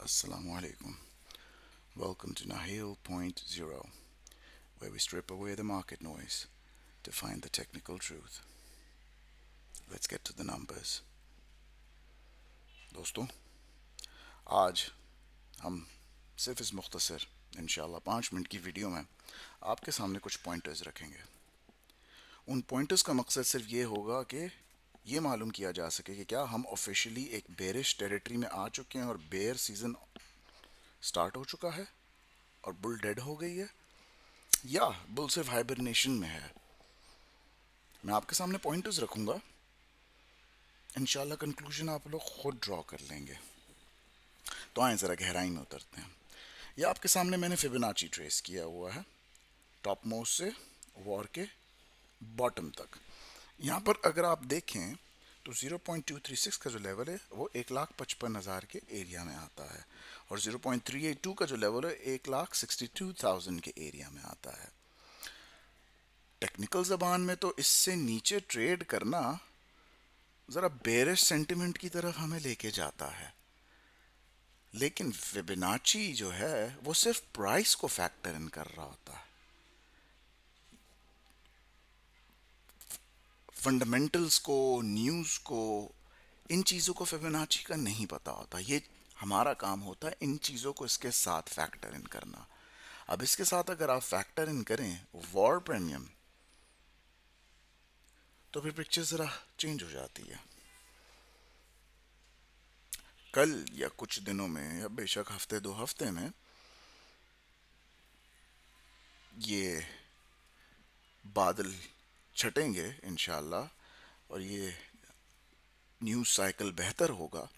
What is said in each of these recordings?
Assalamu alaikum. Welcome to Nahil Point Zero, where we strip away the market noise to find the technical truth. Let's get to the numbers. दोस्तों, आज हम सिर्फ इस मुख्तसर इंशाल्लाह 5 minute की video में आपके सामने कुछ पॉइंटर्स रखेंगे। उन पॉइंटर्स का मकसद सिर्फ ये होगा कि ये मालूम किया जा सके कि क्या हम ऑफिशियली एक बेरिश टेरिटरी में आ चुके हैं और बेयर सीजन स्टार्ट हो चुका है और बुल डेड हो गई है, या बुल सिर्फ हाइबरनेशन में है। मैं आपके सामने पॉइंटर्स रखूंगा, इंशाल्लाह कंक्लूजन आप लोग खुद ड्रॉ कर लेंगे। तो आए ज़रा गहराई में उतरते हैं। ये आपके सामने मैंने फिबोनाची ट्रेस किया हुआ है, टॉप मोस्ट से वॉर के बॉटम तक। यहाँ पर अगर आप देखें तो 0.236 का जो लेवल है वो 1,55,000 के एरिया में आता है, और 0.382 का जो लेवल है 1,62,000 के एरिया में आता है। टेक्निकल ज़बान में तो इससे नीचे ट्रेड करना ज़रा बेरिश सेंटिमेंट की तरफ हमें लेके जाता है, लेकिन फिबोनाची जो है वो सिर्फ प्राइस को फैक्टर इन कर रहा होता है। फंडामेंटल्स को, न्यूज़ को, इन चीज़ों को फिबोनाची का नहीं पता होता। ये हमारा काम होता है इन चीज़ों को इसके साथ फैक्टर इन करना। अब इसके साथ अगर आप फैक्टर इन करें वॉर प्रीमियम, तो फिर पिक्चर ज़रा चेंज हो जाती है। कल या कुछ दिनों में या बेशक हफ्ते दो हफ्ते में ये बादल छटेंगे इंशाल्लाह, और ये न्यूज़ साइकिल बेहतर होगा।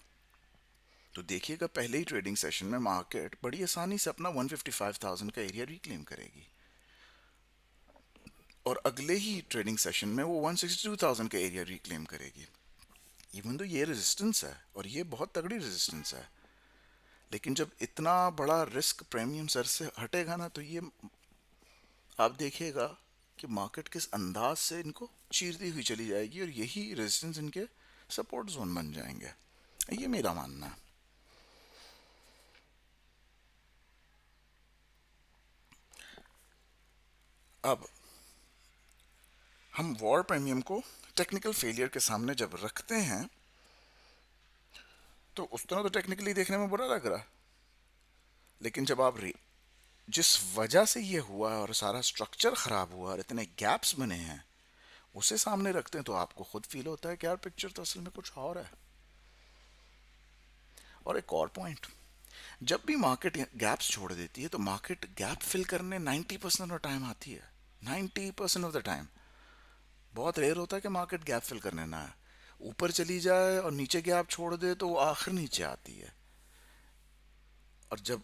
तो देखिएगा पहले ही ट्रेडिंग सेशन में मार्केट बड़ी आसानी से अपना 155,000 का एरिया रिक्लेम करेगी, और अगले ही ट्रेडिंग सेशन में वो 162,000 का एरिया रिक्लेम करेगी। इवन तो ये रेजिस्टेंस है और ये बहुत तगड़ी रेजिस्टेंस है, लेकिन जब इतना बड़ा रिस्क प्रीमियम सर से हटेगा ना, तो ये आप देखिएगा कि मार्केट किस अंदाज से इनको चीरती हुई चली जाएगी, और यही रेजिस्टेंस इनके सपोर्ट जोन बन जाएंगे। ये मेरा मानना है। अब हम वॉर प्रीमियम को टेक्निकल फेलियर के सामने जब रखते हैं, तो उस तरह तो टेक्निकली देखने में बुरा लग रहा, लेकिन जब आप जिस वजह से ये हुआ है और सारा स्ट्रक्चर खराब हुआ और इतने गैप्स बने हैं उसे सामने रखते हैं, तो आपको खुद फील होता है कि यार पिक्चर तो असल में कुछ और है। और एक और पॉइंट, जब भी मार्केट गैप्स छोड़ देती है तो मार्केट गैप फिल करने 90% ऑफ टाइम आती है। 90% ऑफ द टाइम। बहुत रेयर होता है कि मार्केट गैप फिल करने ना आए, ऊपर चली जाए और नीचे गैप छोड़ दे तो वो आखिर नीचे आती है। और जब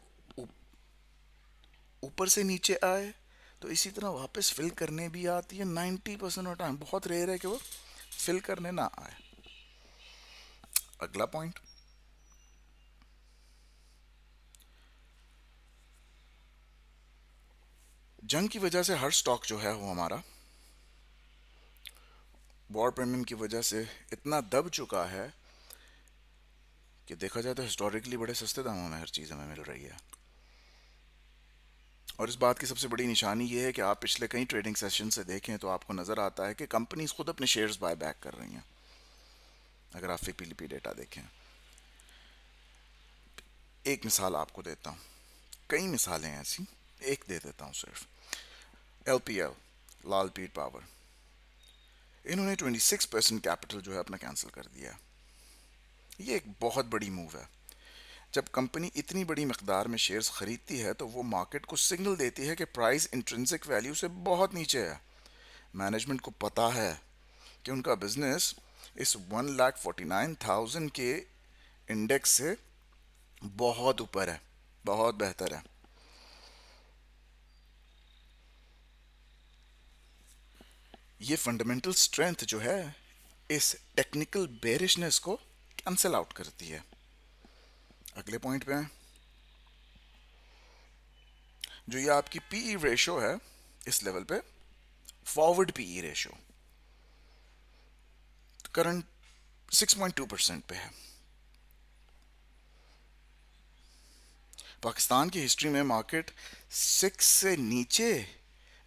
ऊपर से नीचे आए तो इसी तरह वापस फिल करने भी आती है। 90% ऑफ टाइम बहुत रेयर है कि वो फिल करने ना आए। अगला पॉइंट, जंग की वजह से हर स्टॉक जो है वो हमारा वॉर प्रीमियम की वजह से इतना दब चुका है कि देखा जाए तो हिस्टोरिकली बड़े सस्ते दामों में हर चीज़ हमें मिल रही है। और इस बात की सबसे बड़ी निशानी ये है कि आप पिछले कई ट्रेडिंग सेशन से देखें तो आपको नज़र आता है कि कंपनीज खुद अपने शेयर्स बाय बैक कर रही हैं। अगर आप पीलीपी डेटा देखें, एक मिसाल आपको देता हूँ, कई मिसालें हैं ऐसी, एक दे देता हूँ सिर्फ। LPL, लाल पीट पावर, इन्होंने 26% कैपिटल जो है अपना कैंसिल कर दिया है। ये एक बहुत बड़ी मूव है। जब कंपनी इतनी बड़ी मकदार में शेयर्स खरीदती है तो वो मार्केट को सिग्नल देती है कि प्राइस इंट्रिंसिक वैल्यू से बहुत नीचे है। मैनेजमेंट को पता है कि उनका बिजनेस इस 1,49,000 के इंडेक्स से बहुत ऊपर है, बहुत बेहतर है। ये फंडामेंटल स्ट्रेंथ जो है इस टेक्निकल बेरिशनेस को कैंसिल आउट करती है। अगले पॉइंट पे हैं, जो ये आपकी पीई रेशो है इस लेवल पे, फॉरवर्ड पीई रेशो करंट 6.2% पे है। पाकिस्तान की हिस्ट्री में मार्केट 6 से नीचे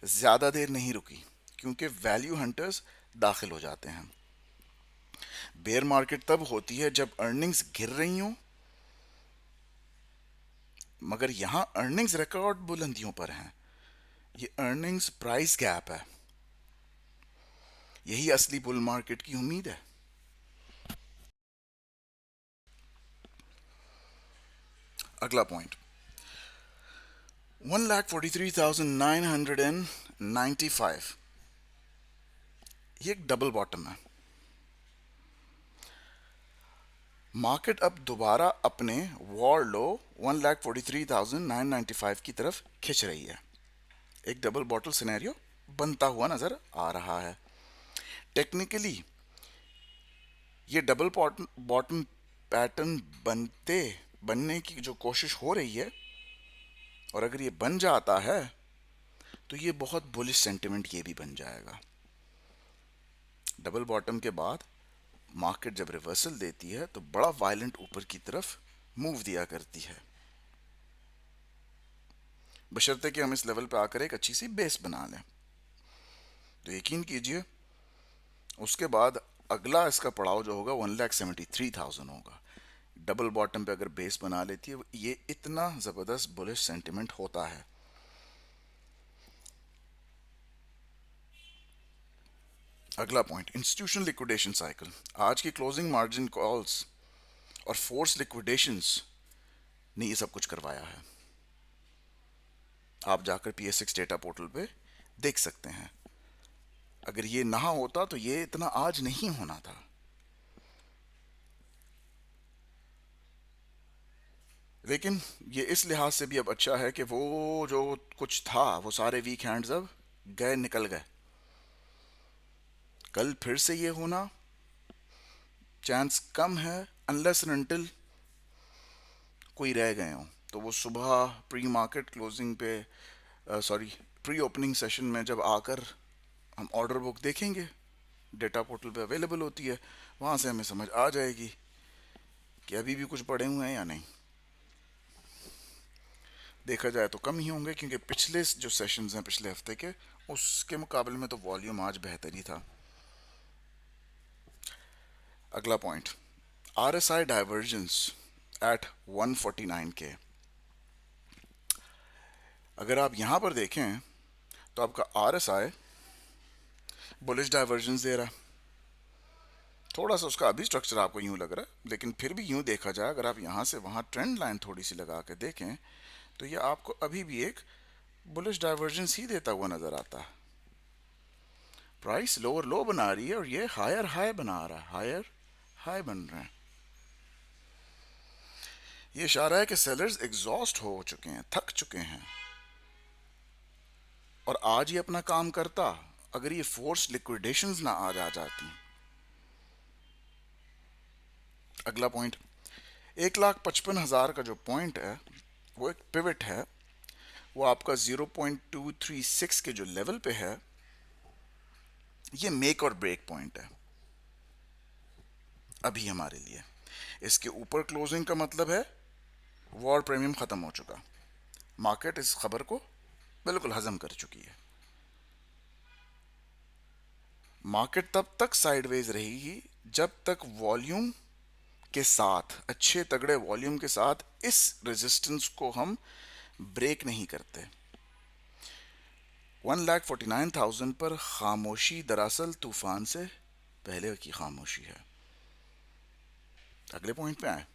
ज़्यादा देर नहीं रुकी, क्योंकि वैल्यू हंटर्स दाखिल हो जाते हैं। बेयर मार्केट तब होती है जब अर्निंग्स गिर रही हों, मगर यहां अर्निंग्स रिकॉर्ड बुलंदियों पर हैं। ये अर्निंग्स प्राइस गैप है, यही असली बुल मार्केट की उम्मीद है। अगला पॉइंट, 1,43,995, ये एक डबल बॉटम है। मार्केट अब दोबारा अपने वॉर लो 1,43,995 की तरफ खिंच रही है। एक डबल बॉटल सिनेरियो बनता हुआ नजर आ रहा है। टेक्निकली ये डबल बॉटम पैटर्न बनने की जो कोशिश हो रही है, और अगर ये बन जाता है तो ये बहुत बुलिश सेंटिमेंट ये भी बन जाएगा। डबल बॉटम के बाद मार्केट जब रिवर्सल देती है तो बड़ा वायलेंट ऊपर की तरफ मूव दिया करती है, बशर्ते कि हम इस लेवल पे आकर एक अच्छी सी बेस बना लें। तो यकीन कीजिए उसके बाद अगला इसका पड़ाव जो होगा 1,73,000 होगा। डबल बॉटम पे अगर बेस बना लेती है, ये इतना जबरदस्त बुलिश सेंटिमेंट होता है। अगला पॉइंट, इंस्टीट्यूशनल लिक्विडेशन साइकिल। आज की क्लोजिंग मार्जिन कॉल्स और फोर्स लिक्विडेशंस ने ये सब कुछ करवाया है। आप जाकर PS6 डेटा पोर्टल पे देख सकते हैं। अगर ये ना होता तो ये इतना आज नहीं होना था। लेकिन ये इस लिहाज से भी अब अच्छा है कि वो जो कुछ था वो सारे वीक हैंड्स अब गए, निकल गए। कल फिर से ये होना चांस कम है, अनलेस एंड अनटिल कोई रह गए हो। तो वो सुबह प्री मार्केट क्लोजिंग पे, सॉरी, प्री ओपनिंग सेशन में जब आकर हम ऑर्डर बुक देखेंगे, डेटा पोर्टल पे अवेलेबल होती है, वहाँ से हमें समझ आ जाएगी कि अभी भी कुछ पड़े हुए हैं या नहीं। देखा जाए तो कम ही होंगे, क्योंकि पिछले जो सेशंस हैं पिछले हफ्ते के, उसके मुकाबले में तो वॉल्यूम आज बेहतर ही था। अगला पॉइंट, RSI डाइवर्जेंस एट 149 के। अगर आप यहां पर देखें तो आपका RSI बुलिश डाइवर्जेंस दे रहा है। थोड़ा सा उसका अभी स्ट्रक्चर आपको यूं लग रहा है, लेकिन फिर भी यूं देखा जाए, अगर आप यहां से वहां ट्रेंड लाइन थोड़ी सी लगा के देखें तो ये आपको अभी भी एक बुलिश डाइवर्जेंस ही देता हुआ नजर आता है। प्राइस लोअर लो बना रही है और ये हायर हाई बना रहा है, हायर हाई बन रहे हैं। ये इशारा है कि सेलर्स एग्जॉस्ट हो चुके हैं, थक चुके हैं। और आज ये अपना काम करता अगर ये फोर्स लिक्विडेशंस ना आ जाती। अगला पॉइंट, 1,55,000 का जो पॉइंट है वो एक पिवट है। वो आपका 0.236 के जो लेवल पे है, ये मेक और ब्रेक पॉइंट है अभी हमारे लिए। इसके ऊपर क्लोजिंग का मतलब है वॉर प्रीमियम खत्म हो चुका। मार्केट इस खबर को बिल्कुल हजम कर चुकी है। मार्केट तब तक साइडवेज रहेगी जब तक वॉल्यूम के साथ, अच्छे तगड़े वॉल्यूम के साथ, इस रेजिस्टेंस को हम ब्रेक नहीं करते। 1,49,000 पर खामोशी दरअसल तूफान से पहले की खामोशी है। अगले पॉइंट पे आए,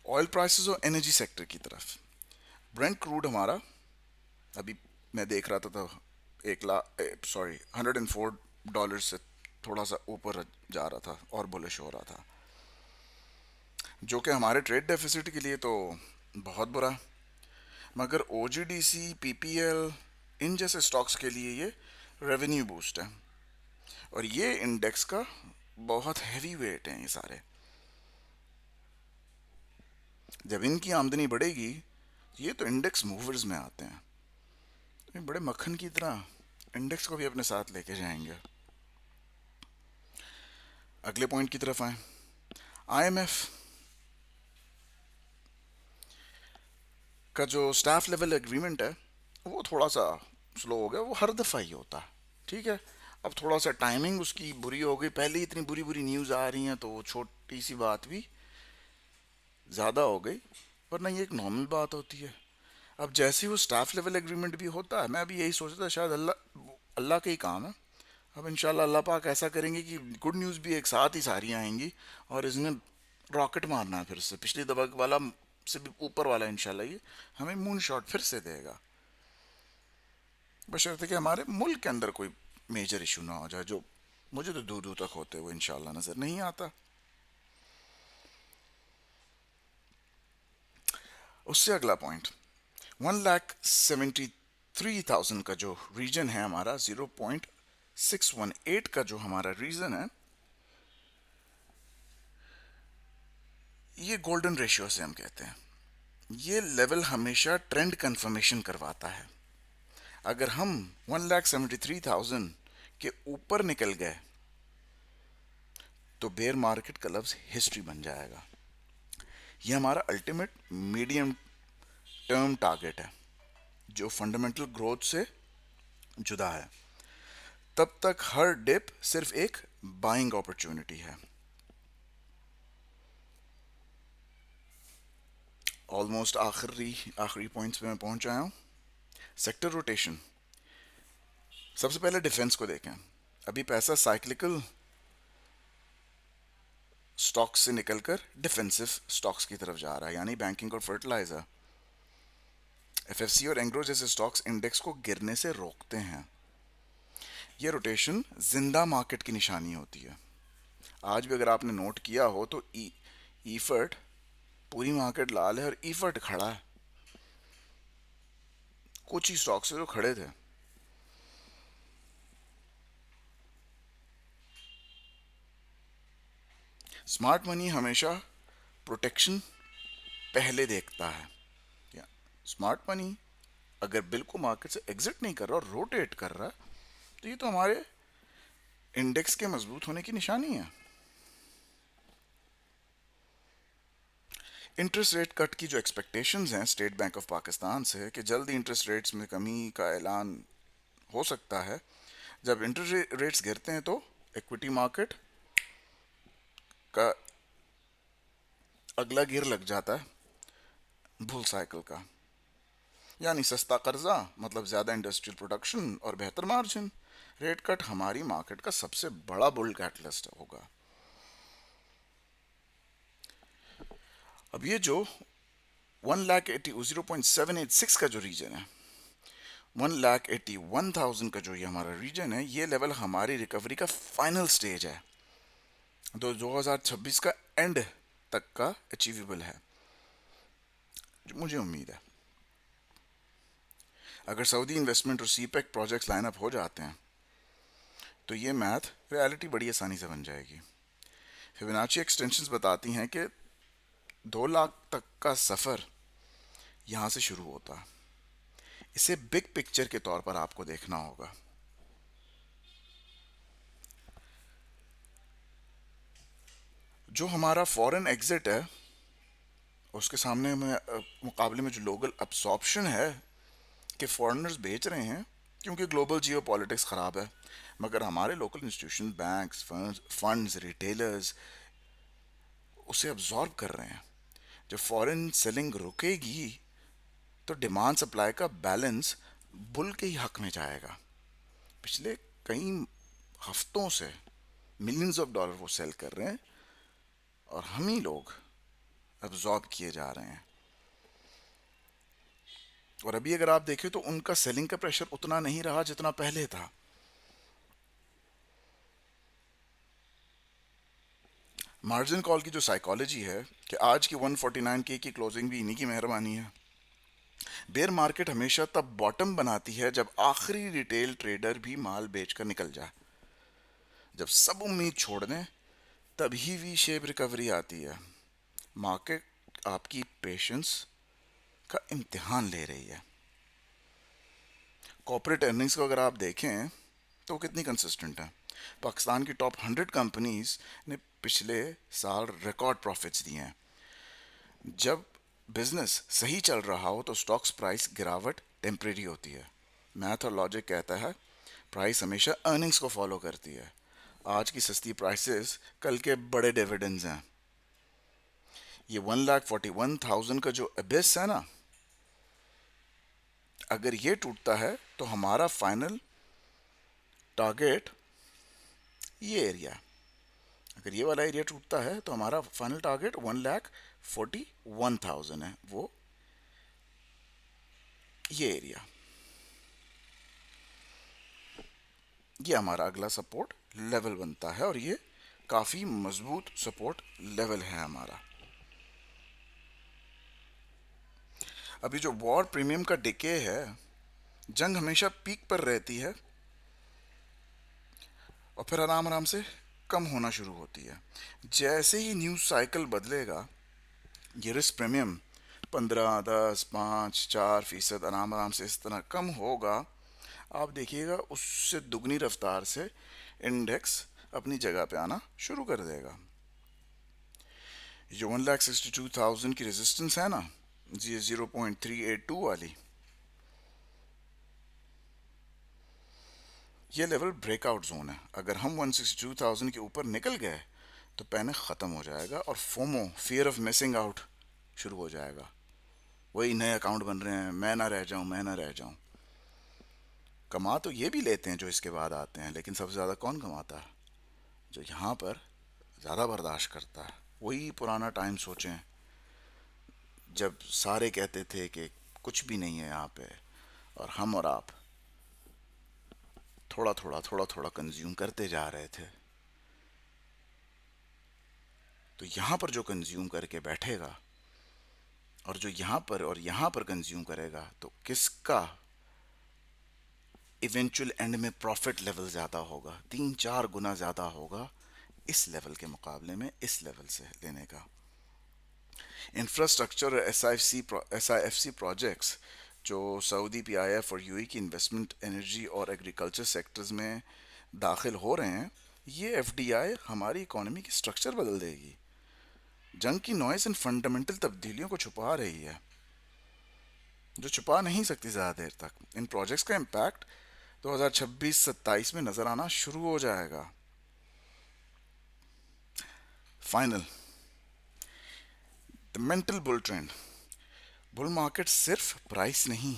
ऑयल प्राइसेस और एनर्जी सेक्टर की तरफ। ब्रेंट क्रूड हमारा अभी मैं देख रहा था तो 104 डॉलर से थोड़ा सा ऊपर जा रहा था और बुलिश हो रहा था, जो कि हमारे ट्रेड डेफिसिट के लिए तो बहुत बुरा। मगर OGDC, PPL, इन जैसे स्टॉक्स के लिए ये रेवेन्यू बूस्ट है, और ये इंडेक्स का बहुत हैवी वेट है। ये सारे जब इनकी आमदनी बढ़ेगी, ये तो इंडेक्स मूवर्स में आते हैं, ये बड़े मक्खन की तरह इंडेक्स को भी अपने साथ लेके जाएंगे। अगले पॉइंट की तरफ आए, IMF। का जो स्टाफ लेवल एग्रीमेंट है वो थोड़ा सा स्लो हो गया। वो हर दफ़ा ही होता है, ठीक है। अब थोड़ा सा टाइमिंग उसकी बुरी हो गई, पहले ही इतनी बुरी बुरी न्यूज़ आ रही हैं तो वो छोटी सी बात भी ज़्यादा हो गई, वरना ये एक नॉर्मल बात होती है। अब जैसे ही वो स्टाफ लेवल एग्रीमेंट भी होता है, मैं अभी यही सोच रहा था शायद अल्लाह अल्लाह का ही काम है। अब इंशाल्लाह अल्लाह पाक ऐसा करेंगे कि गुड न्यूज़ भी एक साथ ही सारी आएंगी और इसने रॉकेट मारना है फिर से, पिछली दफा वाला से भी ऊपर वाला इंशाल्लाह ये हमें मून शॉट फिर से देगा, बशर्ते कि हमारे मुल्क के अंदर कोई मेजर इशू ना हो जाए, जो मुझे तो दूर दूर तक होते हुए इंशाल्लाह नज़र नहीं आता। उससे अगला पॉइंट, 1,73,000 का जो रीजन है हमारा, 0.618 का जो हमारा रीजन है, ये गोल्डन रेशियो से हम कहते हैं। ये लेवल हमेशा ट्रेंड कंफर्मेशन करवाता है। अगर हम 1,73,000 के ऊपर निकल गए तो बेयर मार्केट का लफ्ज हिस्ट्री बन जाएगा। ये हमारा अल्टीमेट मीडियम टर्म टारगेट है जो फंडामेंटल ग्रोथ से जुदा है। तब तक हर डिप सिर्फ एक बाइंग अपॉर्चुनिटी है। ऑलमोस्ट आखिरी आखिरी पॉइंट्स पे मैं पहुंच आया हूं। सेक्टर रोटेशन, सबसे पहले डिफेंस को देखें। अभी पैसा साइक्लिकल स्टॉक्स से निकलकर डिफेंसिव स्टॉक्स की तरफ जा रहा है, यानी बैंकिंग और फर्टिलाइजर, एफएफसी और एंग्रो जैसे स्टॉक्स इंडेक्स को गिरने से रोकते हैं। यह रोटेशन जिंदा मार्केट की निशानी होती है। आज भी अगर आपने नोट किया हो तो ईफर्ट, पूरी मार्केट लाल है और ईफर्ट खड़ा है, कुछ ही स्टॉक्स जो खड़े थे। स्मार्ट मनी हमेशा प्रोटेक्शन पहले देखता है। या स्मार्ट मनी अगर बिल्कुल मार्केट से एग्जिट नहीं कर रहा और रोटेट कर रहा तो ये तो हमारे इंडेक्स के मजबूत होने की निशानी है। इंटरेस्ट रेट कट की जो एक्सपेक्टेशंस हैं स्टेट बैंक ऑफ पाकिस्तान से कि जल्दी इंटरेस्ट रेट्स में कमी का ऐलान हो सकता है, जब इंटरेस्ट रेट्स गिरते हैं तो इक्विटी मार्केट का अगला गियर लग जाता है बुल साइकिल का, यानी सस्ता कर्जा मतलब ज़्यादा इंडस्ट्रियल प्रोडक्शन और बेहतर मार्जिन। रेट कट हमारी मार्केट का सबसे बड़ा बुल कैटलिस्ट होगा। अब ये जो 0.786 का जो रीजन है, 1,81,000 का जो ये हमारा रीजन है, ये लेवल हमारी रिकवरी का फाइनल स्टेज है, 2026 का एंड तक का अचीवेबल है, जो मुझे उम्मीद है। अगर सऊदी इन्वेस्टमेंट और सीपेक प्रोजेक्ट्स लाइन अप हो जाते हैं तो ये मैथ रियलिटी बड़ी आसानी से बन जाएगी। फिबोनाची एक्सटेंशंस बताती हैं कि 2 लाख तक का सफ़र यहाँ से शुरू होता है। इसे बिग पिक्चर के तौर पर आपको देखना होगा। जो हमारा फॉरेन एग्जिट है उसके सामने में मुकाबले में जो लोकल अब्सॉर्प्शन है कि फॉरेनर्स बेच रहे हैं क्योंकि ग्लोबल जियो पॉलिटिक्स ख़राब है, मगर हमारे local institution, banks, funds, retailers उसे अब्जॉर्ब कर रहे हैं। जब फॉरेन सेलिंग रुकेगी तो डिमांड सप्लाई का बैलेंस बुल के ही हक में जाएगा। पिछले कई हफ्तों से मिलियंस ऑफ डॉलर वो सेल कर रहे हैं और हम ही लोग अब्जॉर्ब किए जा रहे हैं। और अभी अगर आप देखें तो उनका सेलिंग का प्रेशर उतना नहीं रहा जितना पहले था। मार्जिन कॉल की जो साइकोलॉजी है कि आज की 149K की क्लोजिंग भी इन्हीं की मेहरबानी है। बेयर मार्केट हमेशा तब बॉटम बनाती है जब आखिरी रिटेल ट्रेडर भी माल बेचकर निकल जाए। जब सब उम्मीद छोड़ दें तभी वी शेप रिकवरी आती है। मार्केट आपकी पेशेंस का इम्तिहान ले रही है। कॉर्पोरेट अर्निंग्स को अगर आप देखें तो कितनी कंसिस्टेंट है। पाकिस्तान की टॉप 100 कंपनीज ने पिछले साल रिकॉर्ड प्रॉफिट्स दिए हैं। जब बिजनेस सही चल रहा हो तो स्टॉक्स प्राइस गिरावट टेम्परेरी होती है। मैथ और लॉजिक कहता है प्राइस हमेशा अर्निंग्स को फॉलो करती है। आज की सस्ती प्राइसेस कल के बड़े डिविडेंड्स हैं। ये 1,41,000 का जो अबिस है ना, अगर ये टूटता है तो हमारा फाइनल टारगेट ये एरिया, अगर ये वाला एरिया टूटता है तो हमारा फाइनल टारगेट 1,41,000 है, वो ये एरिया, ये हमारा अगला सपोर्ट लेवल बनता है और ये काफ़ी मजबूत सपोर्ट लेवल है हमारा। अभी जो वॉर प्रीमियम का डिके है, जंग हमेशा पीक पर रहती है और फिर आराम आराम से कम होना शुरू होती है। जैसे ही न्यूज़ साइकिल बदलेगा, ये रिस्क प्रीमियम 15, 10, 5, 4% आराम आराम से इस तरह कम होगा। आप देखिएगा उससे दुगनी रफ्तार से इंडेक्स अपनी जगह पे आना शुरू कर देगा। जो 1,62,000 की रेजिस्टेंस है ना जी, 0.382 वाली, ये लेवल ब्रेकआउट जोन है। अगर हम 162,000 के ऊपर निकल गए तो पैनिक ख़त्म हो जाएगा और FOMO, fear of missing out, शुरू हो जाएगा। वही नए अकाउंट बन रहे हैं, मैं ना रह जाऊं, मैं ना रह जाऊं। कमा तो ये भी लेते हैं जो इसके बाद आते हैं, लेकिन सबसे ज़्यादा कौन कमाता है? जो यहाँ पर ज़्यादा बर्दाश्त करता है। वही पुराना टाइम सोचें जब सारे कहते थे कि कुछ भी नहीं है यहाँ पे, और हम और आप थोड़ा थोड़ा कंज्यूम करते जा रहे थे। तो यहाँ पर जो कंज्यूम करके बैठेगा और जो यहाँ पर और यहाँ पर कंज्यूम करेगा, तो किसका इवेंचुअल एंड में प्रॉफिट लेवल ज़्यादा होगा? 3-4 गुना ज़्यादा होगा इस लेवल के मुकाबले में इस लेवल से लेने का। इंफ्रास्ट्रक्चर SIFC प्रोजेक्ट्स जो सऊदी PIF और UAE की इन्वेस्टमेंट एनर्जी और एग्रीकल्चर सेक्टर्स में दाखिल हो रहे हैं, ये FDI हमारी इकोनॉमी की स्ट्रक्चर बदल देगी। जंग की नॉइस इन फंडामेंटल तब्दीलियों को छुपा रही है, जो छुपा नहीं सकती ज़्यादा देर तक। इन प्रोजेक्ट्स का इम्पैक्ट 2026-27 में नज़र आना शुरू हो जाएगा। Final, the mental bull trend. Bull market सिर्फ प्राइस नहीं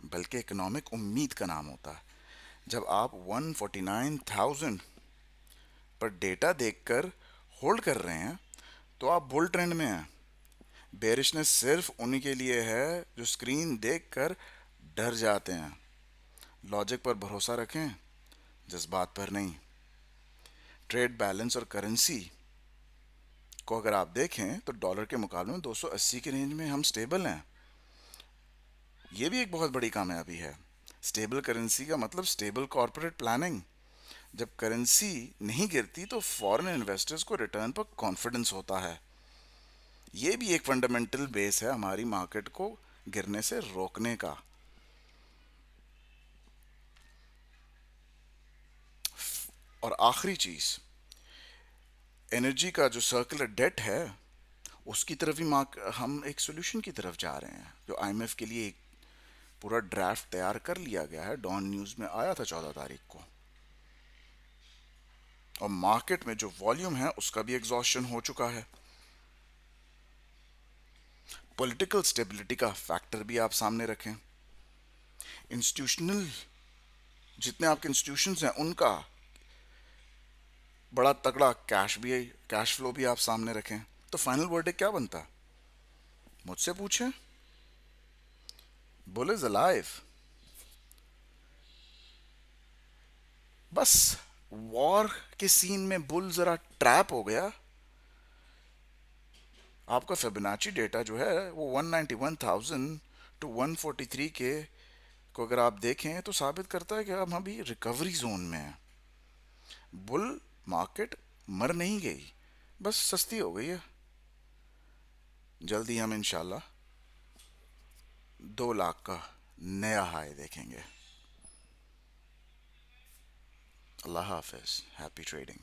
बल्कि इकोनॉमिक उम्मीद का नाम होता है। जब आप 149,000 पर डेटा देखकर होल्ड कर रहे हैं तो आप बुल ट्रेंड में हैं। बेरिशनेस सिर्फ उन्हीं के लिए है जो स्क्रीन देखकर डर जाते हैं। लॉजिक पर भरोसा रखें, जज्बात पर नहीं। ट्रेड बैलेंस और करेंसी को अगर आप देखें तो डॉलर के मुकाबले में 280 के रेंज में हम स्टेबल हैं। ये भी एक बहुत बड़ी कामयाबी है। स्टेबल करेंसी का मतलब स्टेबल कॉरपोरेट प्लानिंग। जब करेंसी नहीं गिरती तो फॉरेन इन्वेस्टर्स को रिटर्न पर कॉन्फिडेंस होता है। ये भी एक फंडामेंटल बेस है हमारी मार्केट को गिरने से रोकने का। और आखिरी चीज, एनर्जी का जो सर्कुलर डेट है उसकी तरफ भी हम एक सोल्यूशन की तरफ जा रहे हैं, जो IMF के लिए एक पूरा ड्राफ्ट तैयार कर लिया गया है। डॉन न्यूज में आया था 14 तारीख को। और मार्केट में जो वॉल्यूम है उसका भी एग्जॉस्शन हो चुका है। पॉलिटिकल स्टेबिलिटी का फैक्टर भी आप सामने रखें। इंस्टीट्यूशनल, जितने आपके इंस्टीट्यूशंस हैं उनका बड़ा तगड़ा कैश फ्लो भी आप सामने रखें। तो फाइनल वर्डिक्ट क्या बनता है? मुझसे पूछें। Bull is alive. बस वॉर के सीन में बुल जरा ट्रैप हो गया। आपका फिबोनाची डेटा जो है वो 191,000 टू 143 के को अगर आप देखें तो साबित करता है कि हम अभी रिकवरी जोन में हैं। बुल मार्केट मर नहीं गई, बस सस्ती हो गई है। जल्दी हम इंशाल्लाह 2 लाख का नया हाई देखेंगे। अल्लाह हाफिज, हैप्पी ट्रेडिंग।